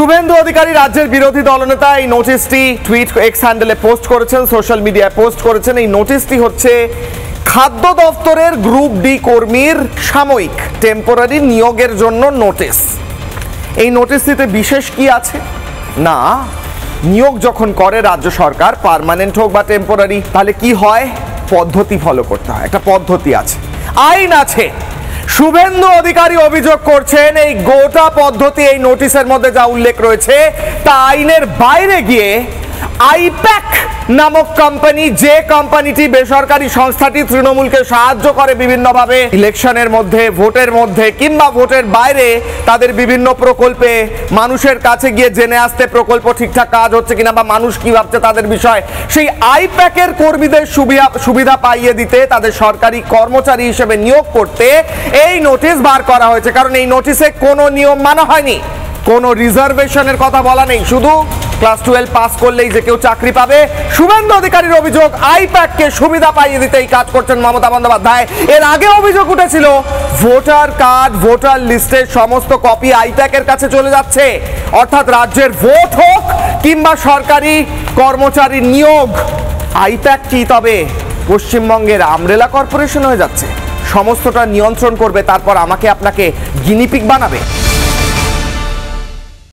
শুভেন্দু অধিকারী রাজ্যের বিরোধী দলনেতা এই নোটিশটি টুইট এক্স হ্যান্ডেলে পোস্ট করেছেন, সোশ্যাল মিডিয়ায় পোস্ট করেছেন। এই নোটিশটি হচ্ছে খাদ্য দফতরের গ্রুপ ডি কর্মীর সাময়িক টেম্পোরারি নিয়োগের জন্য নোটিশ। এই নোটিশটিতে বিশেষ কি আছে না, নিয়োগ যখন করে রাজ্য সরকার, পার্মানেন্ট হোক বা টেম্পোরারি, তাহলে কি হয়, পদ্ধতি ফলো করতে হয়, একটা পদ্ধতি আছে, আইন আছে। শুভেন্দু অধিকারী অভিযোগ করছেন এই গোটা পদ্ধতি এই নোটিশের মধ্যে যা উল্লেখ রয়েছে তা আইনের বাইরে গিয়ে আইপ্যাক নামক কোম্পানি, যে কোম্পানিটি বেসরকারি সংস্থাটি তৃণমূলকে সাহায্য করে বিভিন্নভাবে ইলেকশনের মধ্যে, ভোটের মধ্যে কিংবা ভোটের বাইরে তাদের বিভিন্ন প্রকল্পে মানুষের কাছে গিয়ে জেনে আসতে প্রকল্প ঠিকঠাক কাজ হচ্ছে কিনা বা মানুষ কি ভাবছে তাদের বিষয়, সেই আইপ্যাকের কর্মীদের সুবিধা পাইয়ে দিতে, তাদের সরকারি কর্মচারী হিসেবে নিয়োগ করতে এই নোটিশ বার করা হয়েছে। কারণ এই নোটিশে কোনো নিয়ম মানা হয়নি, কোনো রিজার্ভেশনের কথা বলা নেই, শুধু ক্লাস 12 পাস করলেই যে কেউ চাকরি পাবে। শুভেন্দু অধিকারীর অভিযোগ আইপ্যাককে সুবিধা পাইয়ে দিতে এই কাজ করছেন মমতা বন্দ্যোপাধ্যায়। এর আগে অভিযোগ উঠেছিল ভোটার কার্ড, ভোটার লিস্টের সমস্ত কপি আইপ্যাকের কাছে চলে যাচ্ছে, অর্থাৎ রাজ্যের ভোট হোক কিংবা সরকারি কর্মচারী নিয়োগ, আইপ্যাক কি তবে পশ্চিমবঙ্গের আমরেলা কর্পোরেশন হয়ে যাচ্ছে, সমস্তটা নিয়ন্ত্রণ করবে, তারপর আমাকে আপনাকে গিনিপিগ বানাবে।